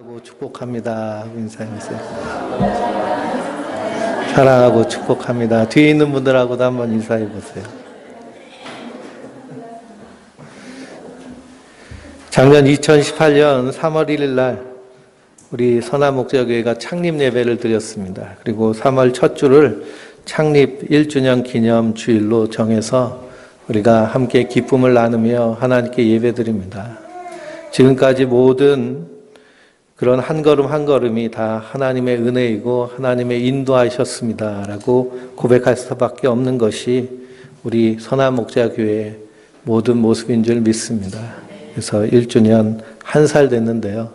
사랑하고 축복합니다. 인사해주세요. 사랑하고 축복합니다. 뒤에 있는 분들하고도 한번 인사해 보세요. 작년 2018년 3월 1일 날 우리 선한목자교회가 창립 예배를 드렸습니다. 그리고 3월 첫 주를 창립 1주년 기념 주일로 정해서 우리가 함께 기쁨을 나누며 하나님께 예배드립니다. 지금까지 모든 그런 한 걸음 한 걸음이 다 하나님의 은혜이고 하나님의 인도하셨습니다라고 고백할 수밖에 없는 것이 우리 선한목자교회의 모든 모습인 줄 믿습니다. 그래서 1주년 1살 됐는데요.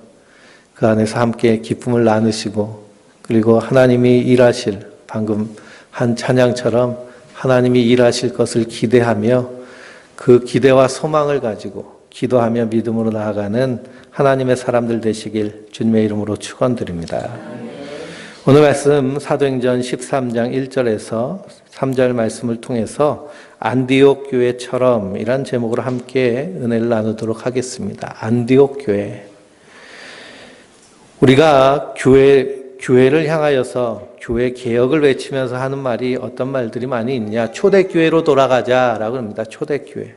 그 안에서 함께 기쁨을 나누시고 그리고 하나님이 일하실 방금 한 찬양처럼 하나님이 일하실 것을 기대하며 그 기대와 소망을 가지고 기도하며 믿음으로 나아가는 하나님의 사람들 되시길 주님의 이름으로 축원드립니다. 오늘 말씀 사도행전 13장 1절에서 3절 말씀을 통해서 안디옥 교회처럼 이란 제목으로 함께 은혜를 나누도록 하겠습니다. 안디옥 교회. 우리가 교회를 향하여서 교회 개혁을 외치면서 하는 말이 어떤 말들이 많이 있냐? 초대교회로 돌아가자라고 합니다. 초대교회.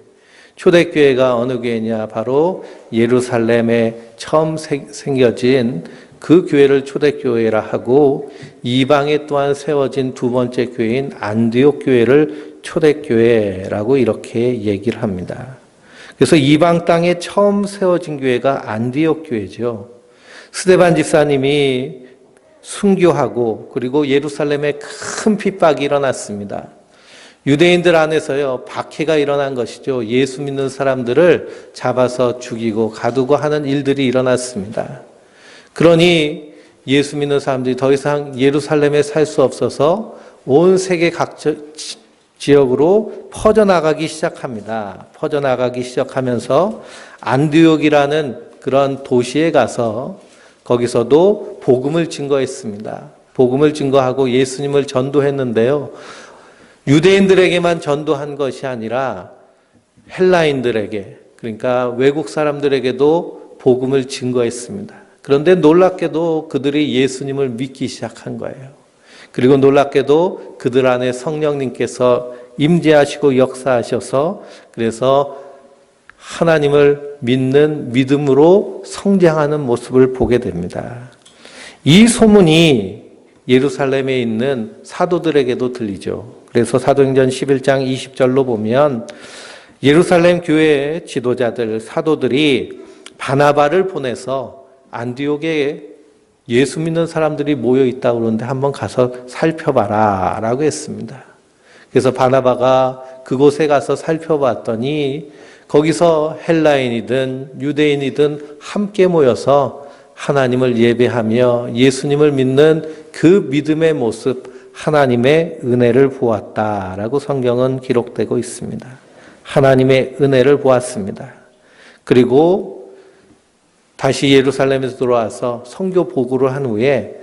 초대교회가 어느 교회냐? 바로 예루살렘에 처음 생겨진 그 교회를 초대교회라 하고 이방에 또한 세워진 두 번째 교회인 안디옥 교회를 초대교회라고 이렇게 얘기를 합니다. 그래서 이방 땅에 처음 세워진 교회가 안디옥 교회죠. 스데반 집사님이 순교하고 그리고 예루살렘에 큰 핍박이 일어났습니다. 유대인들 안에서요 박해가 일어난 것이죠. 예수 믿는 사람들을 잡아서 죽이고 가두고 하는 일들이 일어났습니다. 그러니 예수 믿는 사람들이 더 이상 예루살렘에 살 수 없어서 온 세계 각 지역으로 퍼져나가기 시작합니다. 퍼져나가기 시작하면서 안디옥이라는 그런 도시에 가서 거기서도 복음을 증거했습니다. 복음을 증거하고 예수님을 전도했는데요. 유대인들에게만 전도한 것이 아니라 헬라인들에게, 그러니까 외국 사람들에게도 복음을 증거했습니다. 그런데 놀랍게도 그들이 예수님을 믿기 시작한 거예요. 그리고 놀랍게도 그들 안에 성령님께서 임재하시고 역사하셔서 그래서 하나님을 믿는 믿음으로 성장하는 모습을 보게 됩니다. 이 소문이 예루살렘에 있는 사도들에게도 들리죠. 그래서 사도행전 11장 20절로 보면 예루살렘 교회의 지도자들, 사도들이 바나바를 보내서 안디옥에 예수 믿는 사람들이 모여 있다고 그러는데 한번 가서 살펴봐라 라고 했습니다. 그래서 바나바가 그곳에 가서 살펴봤더니 거기서 헬라인이든 유대인이든 함께 모여서 하나님을 예배하며 예수님을 믿는 그 믿음의 모습, 하나님의 은혜를 보았다라고 성경은 기록되고 있습니다. 하나님의 은혜를 보았습니다. 그리고 다시 예루살렘에서 돌아와서 선교 보고를 한 후에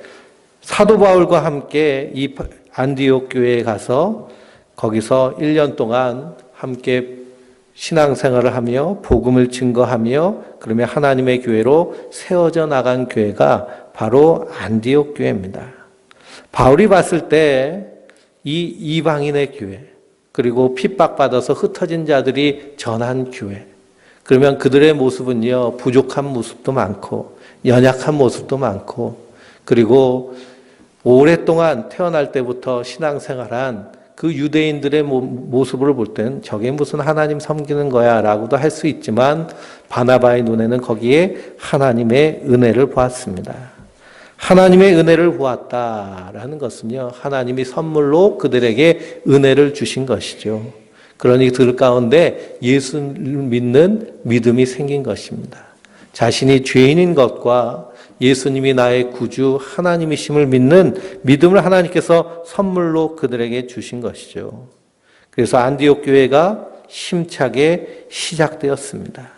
사도 바울과 함께 이 안디옥 교회에 가서 거기서 1년 동안 함께 신앙생활을 하며 복음을 증거하며 그러면 하나님의 교회로 세워져 나간 교회가 바로 안디옥 교회입니다. 바울이 봤을 때 이 이방인의 교회 그리고 핍박받아서 흩어진 자들이 전한 교회 그러면 그들의 모습은요 부족한 모습도 많고 연약한 모습도 많고 그리고 오랫동안 태어날 때부터 신앙생활한 그 유대인들의 모습을 볼 때는 저게 무슨 하나님 섬기는 거야 라고도 할 수 있지만 바나바의 눈에는 거기에 하나님의 은혜를 보았습니다. 하나님의 은혜를 보았다라는 것은요 하나님이 선물로 그들에게 은혜를 주신 것이죠. 그러니 그들 가운데 예수를 믿는 믿음이 생긴 것입니다. 자신이 죄인인 것과 예수님이 나의 구주 하나님이심을 믿는 믿음을 하나님께서 선물로 그들에게 주신 것이죠. 그래서 안디옥 교회가 힘차게 시작되었습니다.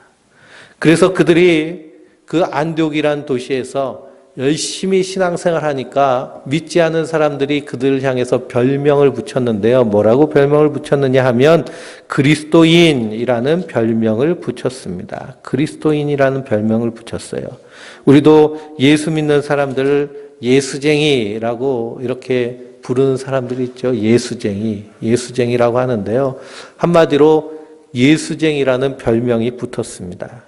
그래서 그들이 그 안디옥이라는 도시에서 열심히 신앙생활하니까 믿지 않은 사람들이 그들을 향해서 별명을 붙였는데요. 뭐라고 별명을 붙였느냐 하면 그리스도인이라는 별명을 붙였습니다. 그리스도인이라는 별명을 붙였어요. 우리도 예수 믿는 사람들을 예수쟁이라고 이렇게 부르는 사람들이 있죠. 예수쟁이라고 하는데요. 한마디로 예수쟁이라는 별명이 붙었습니다.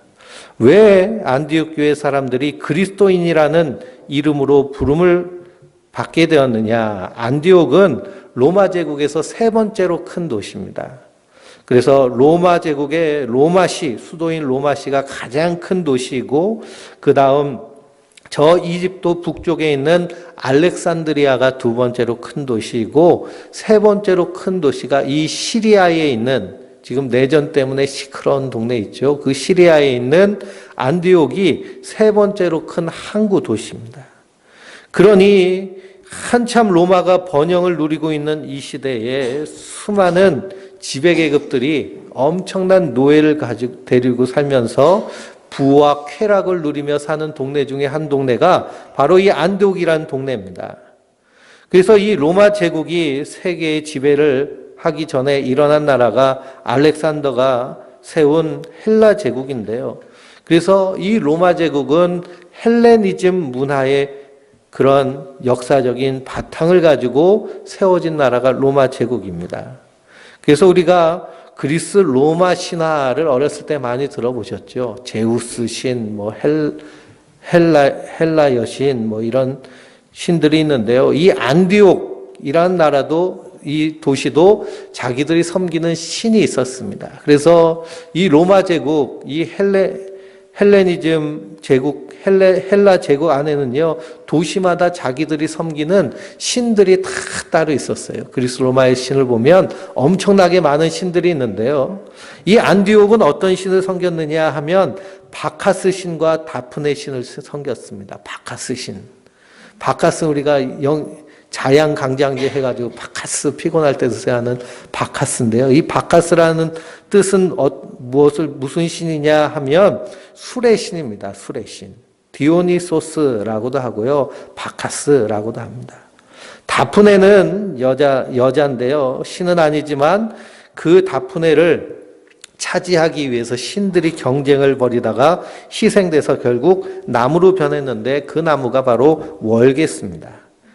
왜 안디옥 교회 사람들이 그리스도인이라는 이름으로 부름을 받게 되었느냐? 안디옥은 로마 제국에서 세 번째로 큰 도시입니다. 그래서 로마 제국의 로마시, 수도인 로마시가 가장 큰 도시이고, 그 다음 저 이집트 북쪽에 있는 알렉산드리아가 두 번째로 큰 도시이고, 세 번째로 큰 도시가 이 시리아에 있는, 지금 내전 때문에 시끄러운 동네 있죠. 그 시리아에 있는 안디옥이 세 번째로 큰 항구 도시입니다. 그러니 한참 로마가 번영을 누리고 있는 이 시대에 수많은 지배계급들이 엄청난 노예를 데리고 살면서 부와 쾌락을 누리며 사는 동네 중에 한 동네가 바로 이 안디옥이라는 동네입니다. 그래서 이 로마 제국이 세계의 지배를 하기 전에 일어난 나라가 알렉산더가 세운 헬라 제국인데요. 그래서 이 로마 제국은 헬레니즘 문화의 그런 역사적인 바탕을 가지고 세워진 나라가 로마 제국입니다. 그래서 우리가 그리스 로마 신화를 어렸을 때 많이 들어보셨죠. 제우스 신, 헬라 여신, 이런 신들이 있는데요. 이 안디옥이라는 나라도, 이 도시도 자기들이 섬기는 신이 있었습니다. 그래서 이 로마 제국, 이 헬레니즘 제국, 헬라 제국 안에는요, 도시마다 자기들이 섬기는 신들이 다 따로 있었어요. 그리스 로마의 신을 보면 엄청나게 많은 신들이 있는데요. 이 안디옥은 어떤 신을 섬겼느냐 하면 바카스 신과 다프네 신을 섬겼습니다. 바카스 신. 바카스 우리가 자양강장제 해가지고 바카스 피곤할 때 드세요 하는 바카스인데요. 이 바카스라는 뜻은 무슨 신이냐 하면 술의 신입니다. 술의 신. 디오니소스라고도 하고요. 바카스라고도 합니다. 다프네는 여자인데요. 신은 아니지만 그 다프네를 차지하기 위해서 신들이 경쟁을 벌이다가 희생돼서 결국 나무로 변했는데 그 나무가 바로 월계수입니다.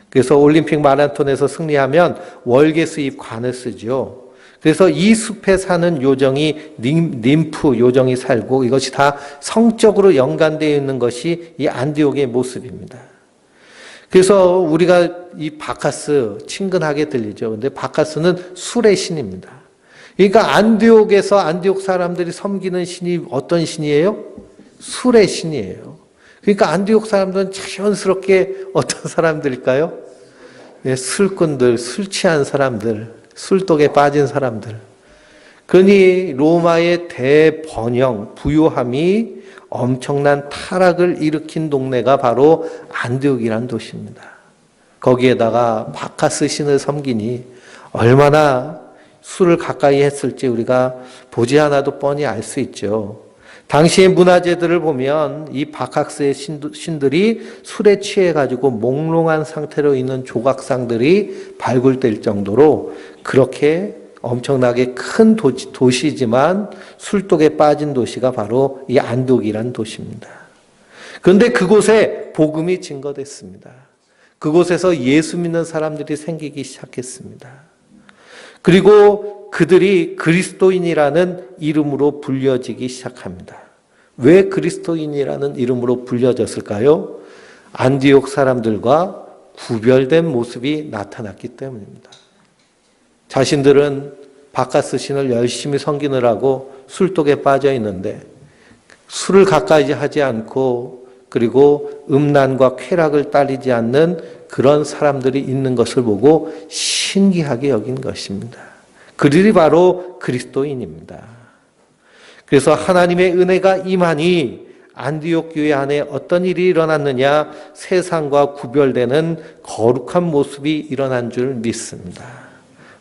그래서 올림픽 마라톤에서 승리하면 월계수잎 관을 쓰죠. 그래서 이 숲에 사는 요정이 님프 요정이 살고 이것이 다 성적으로 연관되어 있는 것이 이 안디옥의 모습입니다. 그래서 우리가 이 바카스 친근하게 들리죠. 근데 바카스는 술의 신입니다. 그러니까 안디옥에서 안디옥 사람들이 섬기는 신이 어떤 신이에요? 술의 신이에요. 그러니까 안디옥 사람들은 자연스럽게 어떤 사람들일까요? 네, 술꾼들, 술 취한 사람들, 술독에 빠진 사람들. 그러니 로마의 대번영, 부요함이 엄청난 타락을 일으킨 동네가 바로 안디옥이라는 도시입니다. 거기에다가 바카스 신을 섬기니 얼마나 술을 가까이 했을지 우리가 보지 않아도 뻔히 알 수 있죠. 당시의 문화재들을 보면 이 바카스의 신들이 술에 취해가지고 몽롱한 상태로 있는 조각상들이 발굴될 정도로 그렇게 엄청나게 큰 도시지만 술독에 빠진 도시가 바로 이 안디옥이라는 도시입니다. 그런데 그곳에 복음이 증거됐습니다. 그곳에서 예수 믿는 사람들이 생기기 시작했습니다. 그리고 그들이 그리스도인이라는 이름으로 불려지기 시작합니다. 왜 그리스도인이라는 이름으로 불려졌을까요? 안디옥 사람들과 구별된 모습이 나타났기 때문입니다. 자신들은 바카스 신을 열심히 섬기느라고 술독에 빠져 있는데 술을 가까이 하지 않고 그리고 음란과 쾌락을 따르지 않는 그런 사람들이 있는 것을 보고 신기하게 여긴 것입니다. 그들이 바로 그리스도인입니다. 그래서 하나님의 은혜가 임하니 안디옥 교회 안에 어떤 일이 일어났느냐? 세상과 구별되는 거룩한 모습이 일어난 줄 믿습니다.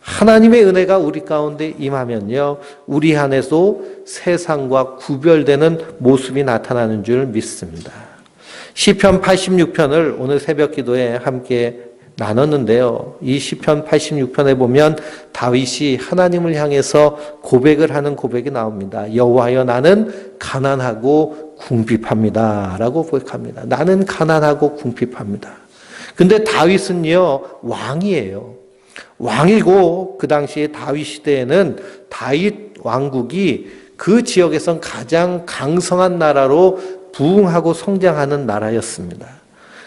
하나님의 은혜가 우리 가운데 임하면요, 우리 안에도 세상과 구별되는 모습이 나타나는 줄 믿습니다. 시편 86편을 오늘 새벽 기도에 함께 나눴는데요. 이 시편 86편에 보면 다윗이 하나님을 향해서 고백을 하는 고백이 나옵니다. 여호와여 나는 가난하고 궁핍합니다 라고 고백합니다. 나는 가난하고 궁핍합니다. 근데 다윗은요 왕이에요. 왕이고 그 당시에 다윗 시대에는 다윗 왕국이 그 지역에선 가장 강성한 나라로 부흥하고 성장하는 나라였습니다.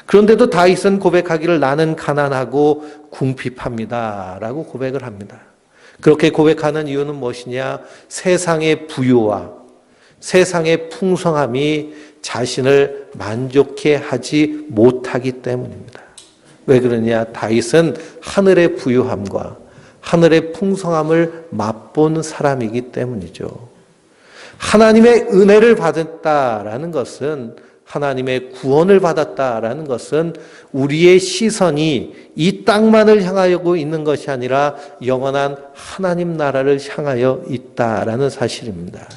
그런데도 다윗은 고백하기를 나는 가난하고 궁핍합니다 라고 고백을 합니다. 그렇게 고백하는 이유는 무엇이냐? 세상의 부유와 세상의 풍성함이 자신을 만족해 하지 못하기 때문입니다. 왜 그러냐? 다윗은 하늘의 부유함과 하늘의 풍성함을 맛본 사람이기 때문이죠. 하나님의 은혜를 받았다라는 것은, 하나님의 구원을 받았다라는 것은 우리의 시선이 이 땅만을 향하고 있는 것이 아니라 영원한 하나님 나라를 향하여 있다라는 사실입니다.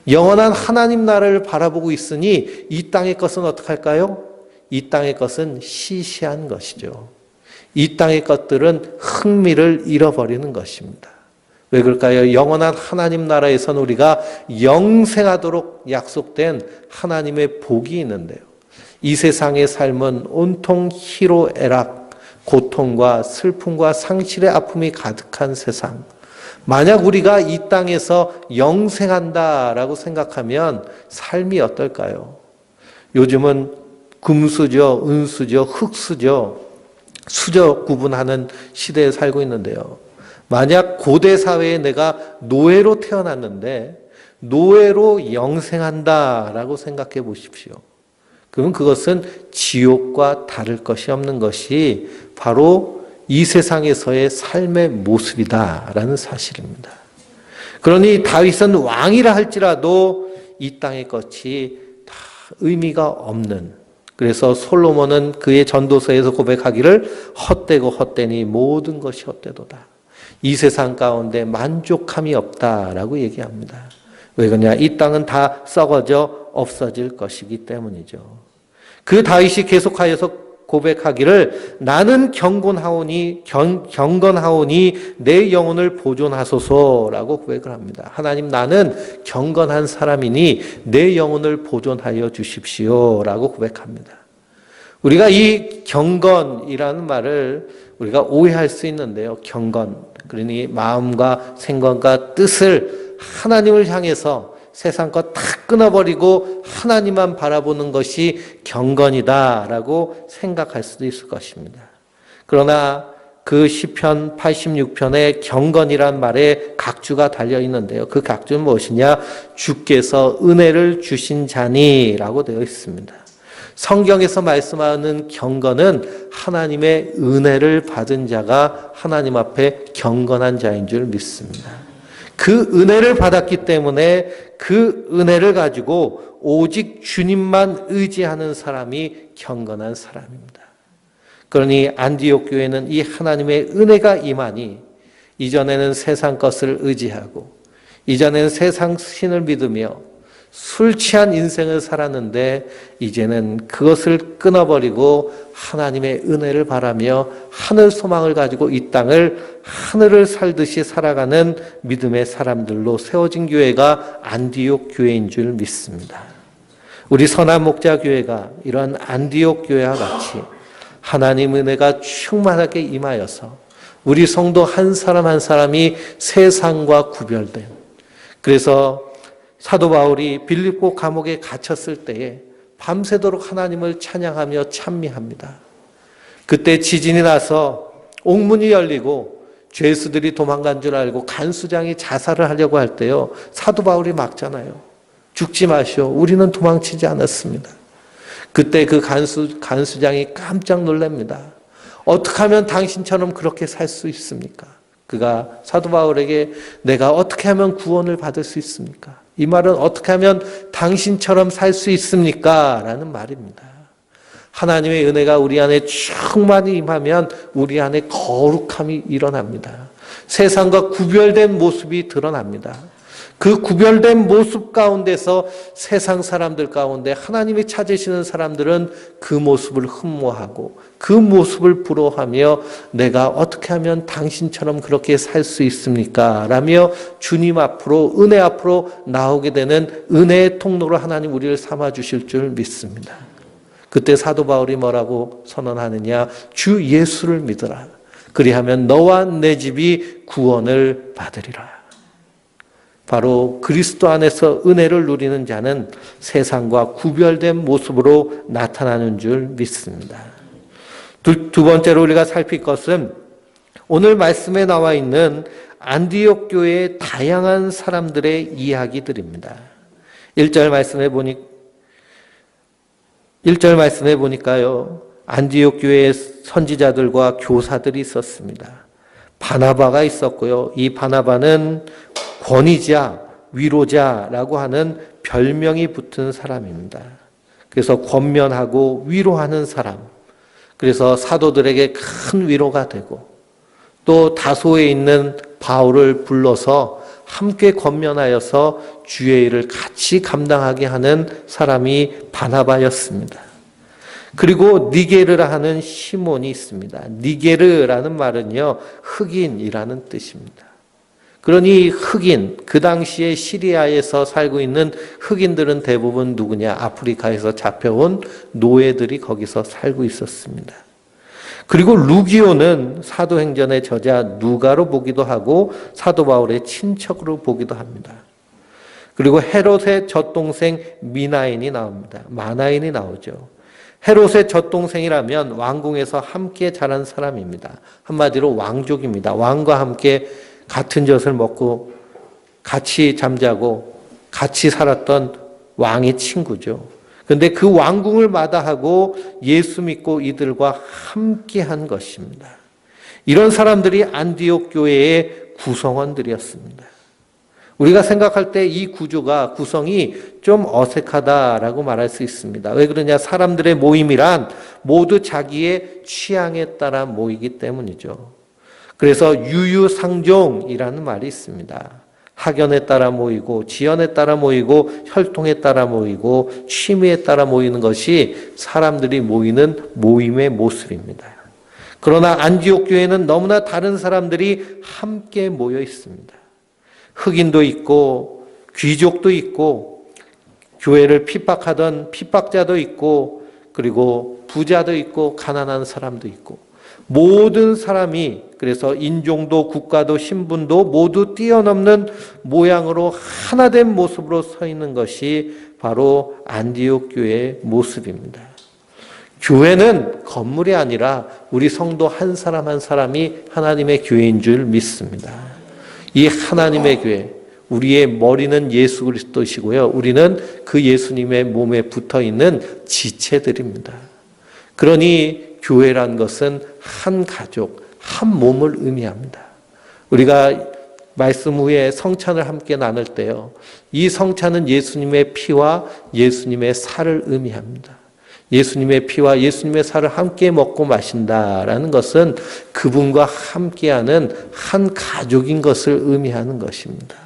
영원한 하나님 나라를 바라보고 있으니 이 땅의 것은 어떻게 할까요? 이 땅의 것은 시시한 것이죠. 이 땅의 것들은 흥미를 잃어버리는 것입니다. 왜 그럴까요? 영원한 하나님 나라에선 우리가 영생하도록 약속된 하나님의 복이 있는데요. 이 세상의 삶은 온통 희로애락, 고통과 슬픔과 상실의 아픔이 가득한 세상. 만약 우리가 이 땅에서 영생한다라고 생각하면 삶이 어떨까요? 요즘은 금수저, 은수저, 흙수저, 수저 구분하는 시대에 살고 있는데요. 만약 고대 사회에 내가 노예로 태어났는데 노예로 영생한다라고 생각해 보십시오. 그럼 그것은 지옥과 다를 것이 없는 것이 바로 이 세상에서의 삶의 모습이다라는 사실입니다. 그러니 다윗은 왕이라 할지라도 이 땅의 것이 다 의미가 없는, 그래서 솔로몬은 그의 전도서에서 고백하기를 헛되고 헛되니 모든 것이 헛되도다. 이 세상 가운데 만족함이 없다라고 얘기합니다. 왜 그러냐? 이 땅은 다 썩어져 없어질 것이기 때문이죠. 그 다윗이 계속하여서 고백하기를 나는 경건하오니 내 영혼을 보존하소서라고 고백을 합니다. 하나님, 나는 경건한 사람이니 내 영혼을 보존하여 주십시오라고 고백합니다. 우리가 이 경건이라는 말을 우리가 오해할 수 있는데요. 경건, 그러니 마음과 생각과 뜻을 하나님을 향해서 세상 것 다 끊어버리고 하나님만 바라보는 것이 경건이다라고 생각할 수도 있을 것입니다. 그러나 그 시편 86편에 경건이란 말에 각주가 달려 있는데요. 그 각주는 무엇이냐? 주께서 은혜를 주신 자니라고 되어 있습니다. 성경에서 말씀하는 경건은 하나님의 은혜를 받은 자가 하나님 앞에 경건한 자인 줄 믿습니다. 그 은혜를 받았기 때문에 그 은혜를 가지고 오직 주님만 의지하는 사람이 경건한 사람입니다. 그러니 안디옥 교회는 이 하나님의 은혜가 임하니 이전에는 세상 것을 의지하고 이전에는 세상 신을 믿으며 술 취한 인생을 살았는데 이제는 그것을 끊어버리고 하나님의 은혜를 바라며 하늘 소망을 가지고 이 땅을 하늘을 살듯이 살아가는 믿음의 사람들로 세워진 교회가 안디옥 교회인 줄 믿습니다. 우리 선한 목자 교회가 이런 안디옥 교회와 같이 하나님 은혜가 충만하게 임하여서 우리 성도 한 사람 한 사람이 세상과 구별된, 그래서 사도 바울이 빌립보 감옥에 갇혔을 때에 밤새도록 하나님을 찬양하며 찬미합니다. 그때 지진이 나서 옥문이 열리고 죄수들이 도망간 줄 알고 간수장이 자살을 하려고 할 때요, 사도 바울이 막잖아요. 죽지 마시오. 우리는 도망치지 않았습니다. 그때 그 간수장이 깜짝 놀랍니다. 어떻게 하면 당신처럼 그렇게 살 수 있습니까? 그가 사도 바울에게 내가 어떻게 하면 구원을 받을 수 있습니까? 이 말은 어떻게 하면 당신처럼 살 수 있습니까? 라는 말입니다. 하나님의 은혜가 우리 안에 충만히 임하면 우리 안에 거룩함이 일어납니다. 세상과 구별된 모습이 드러납니다. 그 구별된 모습 가운데서 세상 사람들 가운데 하나님이 찾으시는 사람들은 그 모습을 흠모하고 그 모습을 부러워하며 내가 어떻게 하면 당신처럼 그렇게 살 수 있습니까? 라며 주님 앞으로 은혜 앞으로 나오게 되는 은혜의 통로로 하나님 우리를 삼아 주실 줄 믿습니다. 그때 사도 바울이 뭐라고 선언하느냐? 주 예수를 믿으라. 그리하면 너와 내 집이 구원을 받으리라. 바로 그리스도 안에서 은혜를 누리는 자는 세상과 구별된 모습으로 나타나는 줄 믿습니다. 두 번째로 우리가 살필 것은 오늘 말씀에 나와 있는 안디옥 교회의 다양한 사람들의 이야기들입니다. 1절 말씀에 보니까요. 안디옥 교회의 선지자들과 교사들이 있었습니다. 바나바가 있었고요. 이 바나바는 권위자, 위로자라고 하는 별명이 붙은 사람입니다. 그래서 권면하고 위로하는 사람. 그래서 사도들에게 큰 위로가 되고 또 다소에 있는 바울을 불러서 함께 권면하여서 주의 일을 같이 감당하게 하는 사람이 바나바였습니다. 그리고 니게르라 하는 시몬이 있습니다. 니게르라는 말은요, 흑인이라는 뜻입니다. 그러니 흑인, 그 당시에 시리아에서 살고 있는 흑인들은 대부분 누구냐? 아프리카에서 잡혀온 노예들이 거기서 살고 있었습니다. 그리고 루기오는 사도행전의 저자 누가로 보기도 하고 사도 바울의 친척으로 보기도 합니다. 그리고 헤롯의 젖동생 미나인이 나옵니다. 마나인이 나오죠. 헤롯의 젖동생이라면 왕궁에서 함께 자란 사람입니다. 한마디로 왕족입니다. 왕과 함께 같은 젖을 먹고 같이 잠자고 같이 살았던 왕의 친구죠. 그런데 그 왕궁을 마다하고 예수 믿고 이들과 함께한 것입니다. 이런 사람들이 안디옥 교회의 구성원들이었습니다. 우리가 생각할 때 이 구성이 좀 어색하다라고 말할 수 있습니다. 왜 그러냐? 사람들의 모임이란 모두 자기의 취향에 따라 모이기 때문이죠. 그래서 유유상종이라는 말이 있습니다. 학연에 따라 모이고 지연에 따라 모이고 혈통에 따라 모이고 취미에 따라 모이는 것이 사람들이 모이는 모임의 모습입니다. 그러나 안디옥 교회는 너무나 다른 사람들이 함께 모여 있습니다. 흑인도 있고 귀족도 있고 교회를 핍박하던 핍박자도 있고 그리고 부자도 있고 가난한 사람도 있고 모든 사람이 그래서 인종도 국가도 신분도 모두 뛰어넘는 모양으로 하나된 모습으로 서 있는 것이 바로 안디옥 교회의 모습입니다. 교회는 건물이 아니라 우리 성도 한 사람 한 사람이 하나님의 교회인 줄 믿습니다. 이 하나님의 교회, 우리의 머리는 예수 그리스도시고요. 우리는 그 예수님의 몸에 붙어 있는 지체들입니다. 그러니 교회란 것은 한 가족, 한 몸을 의미합니다. 우리가 말씀 후에 성찬을 함께 나눌 때요. 이 성찬은 예수님의 피와 예수님의 살을 의미합니다. 예수님의 피와 예수님의 살을 함께 먹고 마신다라는 것은 그분과 함께하는 한 가족인 것을 의미하는 것입니다.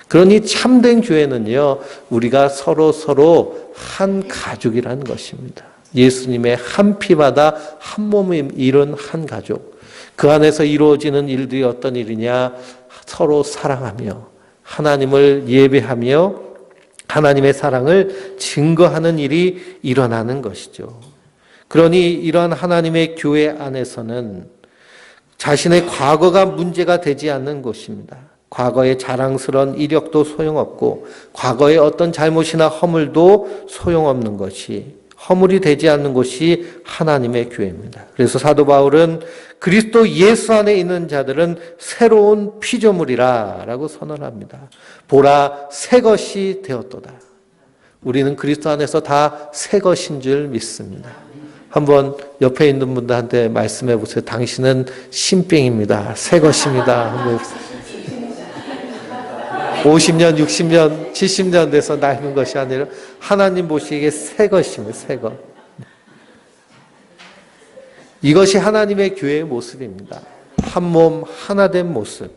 그러니 참된 교회는요, 우리가 서로 한 가족이라는 것입니다. 예수님의 한 피마다 한 몸을 이룬 한 가족. 그 안에서 이루어지는 일들이 어떤 일이냐? 서로 사랑하며 하나님을 예배하며 하나님의 사랑을 증거하는 일이 일어나는 것이죠. 그러니 이러한 하나님의 교회 안에서는 자신의 과거가 문제가 되지 않는 것입니다. 과거의 자랑스러운 이력도 소용없고 과거의 어떤 잘못이나 허물도 소용없는 것이 허물이 되지 않는 곳이 하나님의 교회입니다. 그래서 사도 바울은 그리스도 예수 안에 있는 자들은 새로운 피조물이라 라고 선언합니다. 보라 새 것이 되었도다. 우리는 그리스도 안에서 다 새 것인 줄 믿습니다. 한번 옆에 있는 분들한테 말씀해 보세요. 당신은 신병입니다. 새 것입니다. 50년, 60년, 70년 돼서 낡은 것이 아니라 하나님 보시기에 새 것입니다. 새 것. 이것이 하나님의 교회의 모습입니다. 한 몸 하나 된 모습.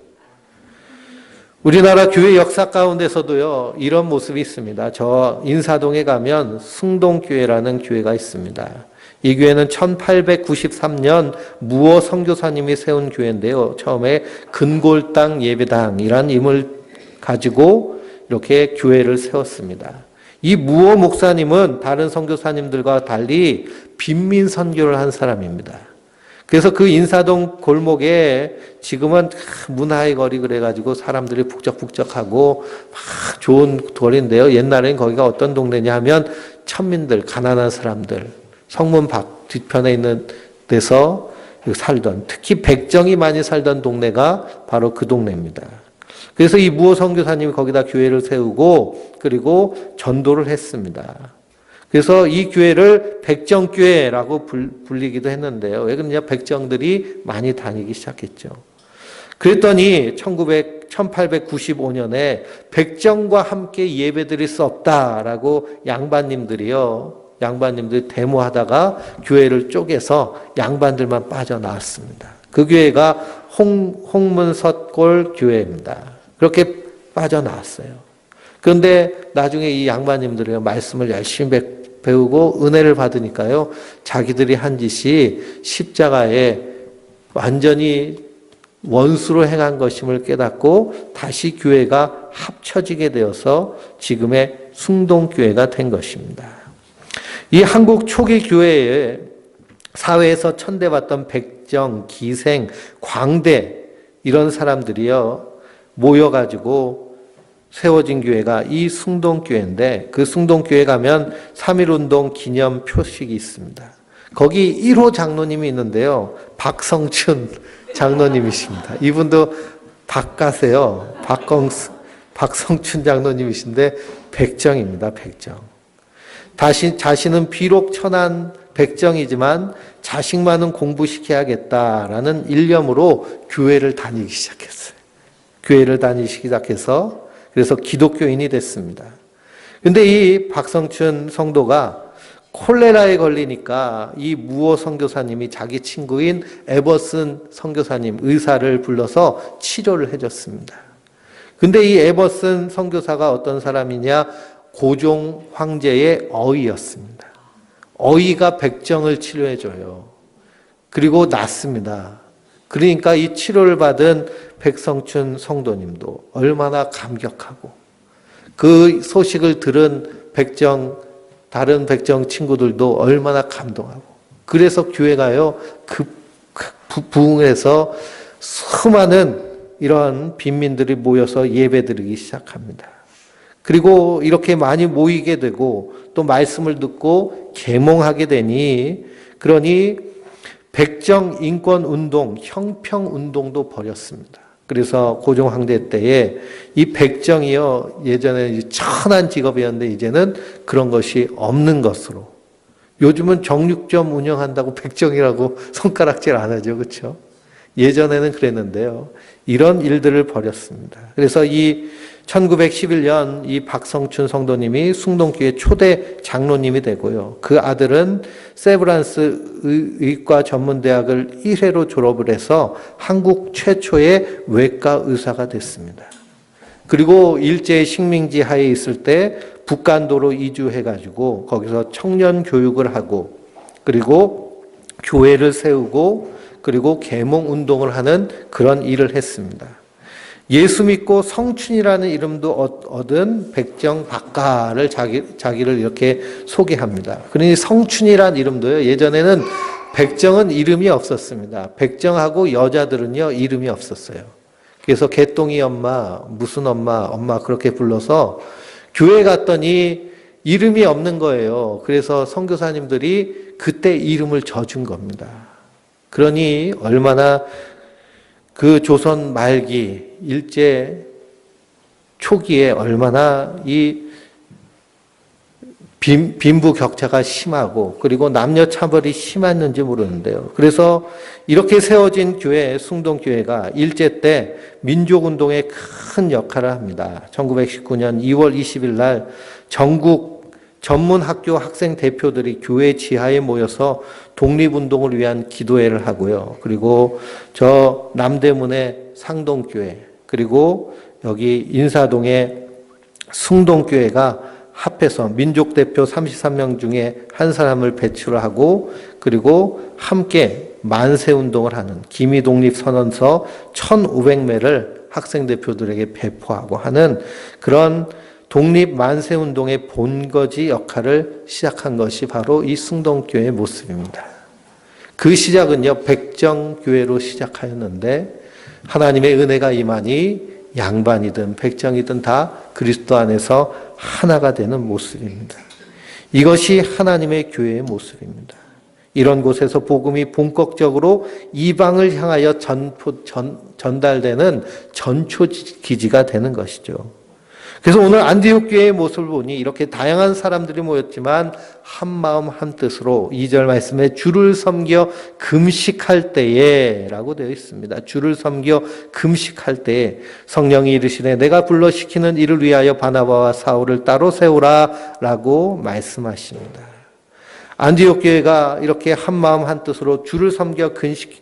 우리나라 교회 역사 가운데서도요, 이런 모습이 있습니다. 저 인사동에 가면 승동교회라는 교회가 있습니다. 이 교회는 1893년 무어 선교사님이 세운 교회인데요. 처음에 근골당 예배당이란 이름을 가지고 이렇게 교회를 세웠습니다. 이 무어 목사님은 다른 선교사님들과 달리 빈민 선교를 한 사람입니다. 그래서 그 인사동 골목에 지금은 문화의 거리 그래가지고 사람들이 북적북적하고 막 좋은 거리인데요. 옛날엔 거기가 어떤 동네냐 하면 천민들, 가난한 사람들, 성문 밖 뒤편에 있는 데서 살던, 특히 백정이 많이 살던 동네가 바로 그 동네입니다. 그래서 이 무어 선교사님이 거기다 교회를 세우고 그리고 전도를 했습니다. 그래서 이 교회를 백정교회라고 불리기도 했는데요. 왜 그러냐? 백정들이 많이 다니기 시작했죠. 그랬더니 1895년에 백정과 함께 예배드릴 수 없다라고 양반님들이 데모하다가 교회를 쪼개서 양반들만 빠져나왔습니다. 그 교회가 홍문석골 교회입니다. 그렇게 빠져나왔어요. 그런데 나중에 이 양반님들이 말씀을 열심히 배우고 은혜를 받으니까요, 자기들이 한 짓이 십자가에 완전히 원수로 행한 것임을 깨닫고 다시 교회가 합쳐지게 되어서 지금의 숭동교회가 된 것입니다. 이 한국 초기 교회에 사회에서 천대받던 백정, 기생, 광대 이런 사람들이요 모여가지고 세워진 교회가 이 숭동교회인데, 그 숭동교회 가면 3.1운동 기념 표식이 있습니다. 거기 1호 장로님이 있는데요. 박성춘 장로님이십니다. 이분도 박가세요. 박성춘 장로님이신데 백정입니다. 백정. 자신은 비록 천한 백정이지만 자식만은 공부시켜야겠다라는 일념으로 교회를 다니기 시작했어요. 교회를 다니기 시작해서 그래서 기독교인이 됐습니다. 근데 이 박성춘 성도가 콜레라에 걸리니까 이 무어 선교사님이 자기 친구인 에버슨 선교사님 의사를 불러서 치료를 해줬습니다. 근데 이 에버슨 선교사가 어떤 사람이냐? 고종 황제의 어이였습니다. 어이가 백정을 치료해줘요. 그리고 낫습니다. 그러니까 이 치료를 받은 백성춘 성도님도 얼마나 감격하고 그 소식을 들은 다른 백정 친구들도 얼마나 감동하고, 그래서 교회가요 부흥해서 수많은 이러한 빈민들이 모여서 예배드리기 시작합니다. 그리고 이렇게 많이 모이게 되고 또 말씀을 듣고 계몽하게 되니, 그러니 백정 인권 운동, 형평 운동도 벌였습니다. 그래서 고종 황제 때에 이 백정이요, 예전에 천한 직업이었는데 이제는 그런 것이 없는 것으로. 요즘은 정육점 운영한다고 백정이라고 손가락질 안 하죠, 그렇죠? 예전에는 그랬는데요. 이런 일들을 벌였습니다. 그래서 이 1911년 이 박성춘 성도님이 숭동교회 초대 장로님이 되고요. 그 아들은 세브란스 의과 전문대학을 1회로 졸업을 해서 한국 최초의 외과 의사가 됐습니다. 그리고 일제 식민지 하에 있을 때 북간도로 이주해가지고 거기서 청년 교육을 하고 그리고 교회를 세우고 그리고 계몽 운동을 하는 그런 일을 했습니다. 예수 믿고 성춘이라는 이름도 얻은 백정 박가를 자기를 이렇게 소개합니다. 그러니 성춘이라는 이름도요, 예전에는 백정은 이름이 없었습니다. 백정하고 여자들은요, 이름이 없었어요. 그래서 개똥이 엄마, 무슨 엄마 그렇게 불러서 교회 갔더니 이름이 없는 거예요. 그래서 선교사님들이 그때 이름을 져준 겁니다. 그러니 얼마나 그 조선 말기 일제 초기에 얼마나 이 빈부 격차가 심하고 그리고 남녀 차별이 심했는지 모르는데요. 그래서 이렇게 세워진 교회, 숭동교회가 일제 때 민족운동에 큰 역할을 합니다. 1919년 2월 20일 날 전국 전문학교 학생 대표들이 교회 지하에 모여서 독립운동을 위한 기도회를 하고요. 그리고 저 남대문의 상동교회, 그리고 여기 인사동의 숭동교회가 합해서 민족대표 33명 중에 한 사람을 배출하고 그리고 함께 만세운동을 하는 기미독립선언서 1500매를 학생대표들에게 배포하고 하는 그런 독립만세운동의 본거지 역할을 시작한 것이 바로 이 숭동교회의 모습입니다. 그 시작은요, 백정교회로 시작하였는데 하나님의 은혜가 임하니 양반이든 백정이든 다 그리스도 안에서 하나가 되는 모습입니다. 이것이 하나님의 교회의 모습입니다. 이런 곳에서 복음이 본격적으로 이방을 향하여 전달되는 전초기지가 되는 것이죠. 그래서 오늘 안디옥 교회의 모습을 보니 이렇게 다양한 사람들이 모였지만 한 마음 한 뜻으로 2절 말씀에 주를 섬겨 금식할 때에 라고 되어 있습니다. 주를 섬겨 금식할 때에 성령이 이르시되 내가 불러시키는 이를 위하여 바나바와 사울을 따로 세우라 라고 말씀하십니다. 안디옥 교회가 이렇게 한 마음 한 뜻으로 주를 섬겨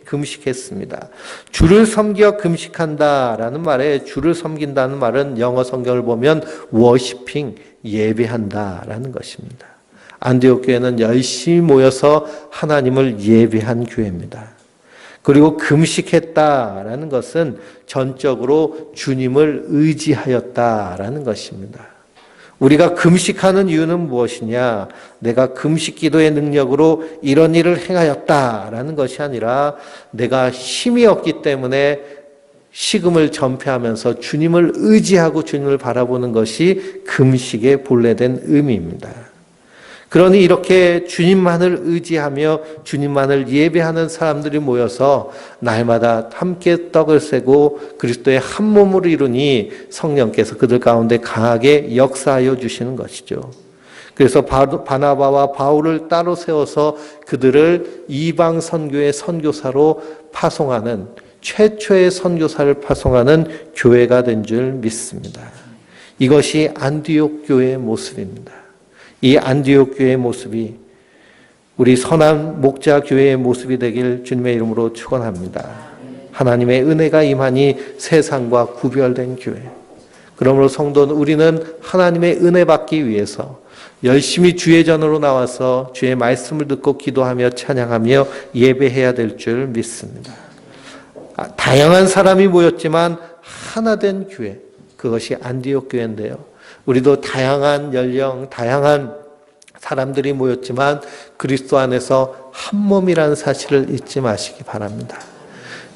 금식했습니다. 주를 섬겨 금식한다라는 말에 주를 섬긴다는 말은 영어 성경을 보면 워시핑, 예배한다라는 것입니다. 안디옥 교회는 열심히 모여서 하나님을 예배한 교회입니다. 그리고 금식했다라는 것은 전적으로 주님을 의지하였다라는 것입니다. 우리가 금식하는 이유는 무엇이냐? 내가 금식 기도의 능력으로 이런 일을 행하였다라는 것이 아니라 내가 힘이 없기 때문에 식음을 전폐하면서 주님을 의지하고 주님을 바라보는 것이 금식의 본래된 의미입니다. 그러니 이렇게 주님만을 의지하며 주님만을 예배하는 사람들이 모여서 날마다 함께 떡을 세고 그리스도의 한 몸으로 이루니 성령께서 그들 가운데 강하게 역사하여 주시는 것이죠. 그래서 바나바와 바울을 따로 세워서 그들을 이방 선교의 선교사로 파송하는 최초의 선교사를 파송하는 교회가 된 줄 믿습니다. 이것이 안디옥 교회의 모습입니다. 이 안디옥 교회의 모습이 우리 선한 목자 교회의 모습이 되길 주님의 이름으로 축원합니다. 하나님의 은혜가 임하니 세상과 구별된 교회. 그러므로 성도는 우리는 하나님의 은혜 받기 위해서 열심히 주의 전으로 나와서 주의 말씀을 듣고 기도하며 찬양하며 예배해야 될 줄 믿습니다. 다양한 사람이 모였지만 하나 된 교회, 그것이 안디옥 교회인데요. 우리도 다양한 연령, 다양한 사람들이 모였지만 그리스도 안에서 한 몸이라는 사실을 잊지 마시기 바랍니다.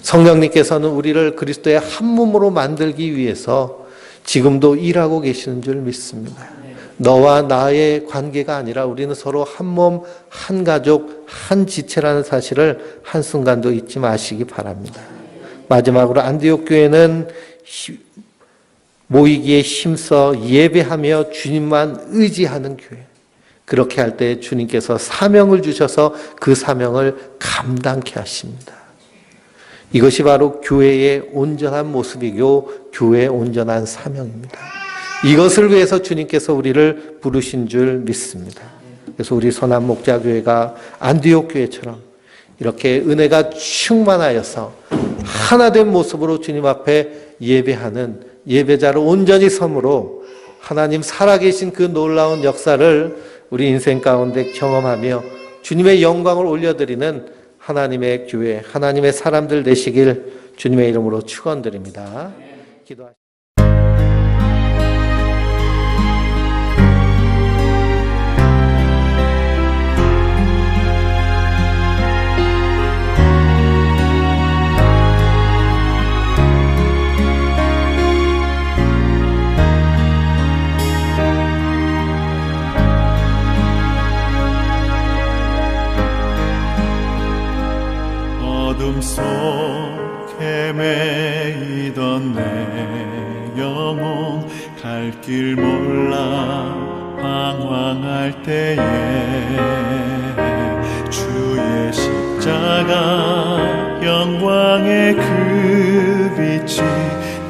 성령님께서는 우리를 그리스도의 한 몸으로 만들기 위해서 지금도 일하고 계시는 줄 믿습니다. 너와 나의 관계가 아니라 우리는 서로 한 몸, 한 가족, 한 지체라는 사실을 한순간도 잊지 마시기 바랍니다. 마지막으로 안디옥 교회는 모이기에 힘써 예배하며 주님만 의지하는 교회. 그렇게 할 때 주님께서 사명을 주셔서 그 사명을 감당케 하십니다. 이것이 바로 교회의 온전한 모습이고 교회의 온전한 사명입니다. 이것을 위해서 주님께서 우리를 부르신 줄 믿습니다. 그래서 우리 선한 목자교회가 안디옥 교회처럼 이렇게 은혜가 충만하여서 하나된 모습으로 주님 앞에 예배하는 예배자를 온전히 섬으로 하나님 살아계신 그 놀라운 역사를 우리 인생 가운데 경험하며 주님의 영광을 올려드리는 하나님의 교회, 하나님의 사람들 되시길 주님의 이름으로 축원드립니다. 기도하십시오. 어둠 속 헤매이던 내 영혼 갈 길 몰라 방황할 때에 주의 십자가 영광의 그 빛이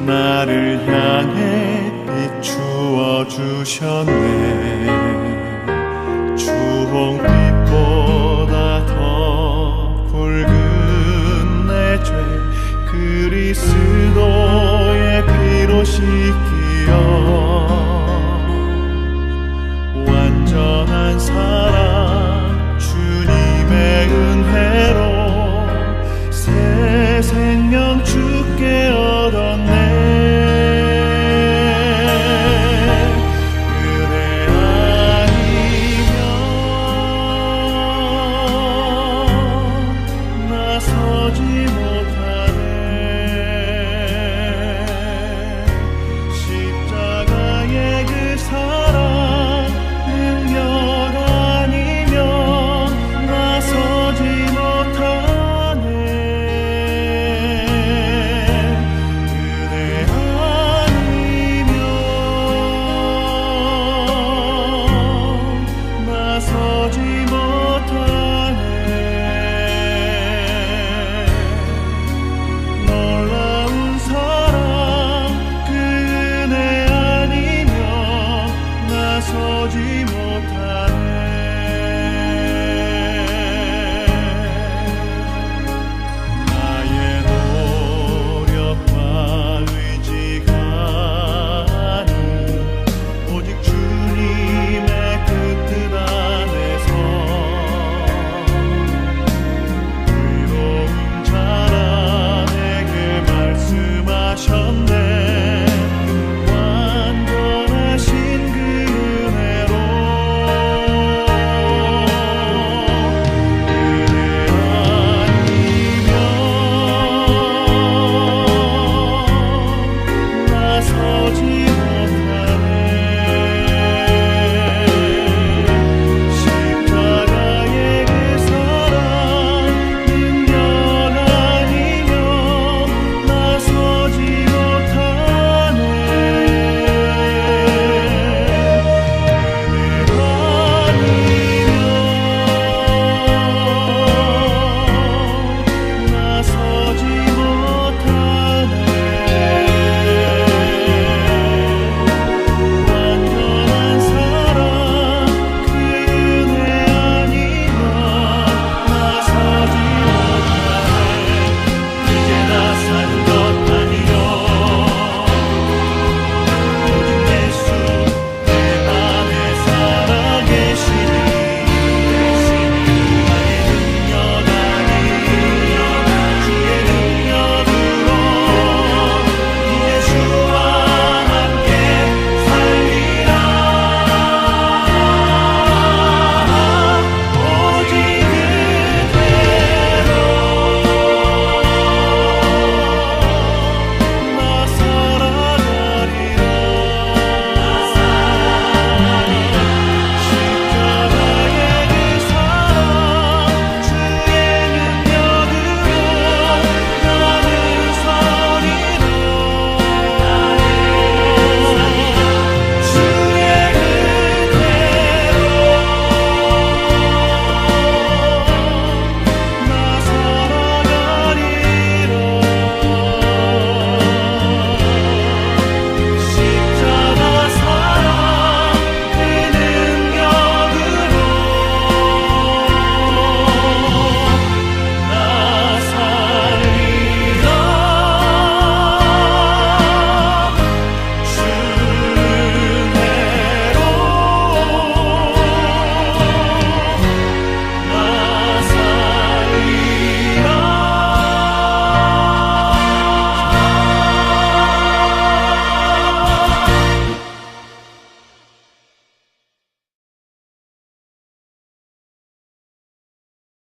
나를 향해 비추어 주셨네. 주홍빛보다 더 붉은 내 죄 그리스도의 피로 씻기어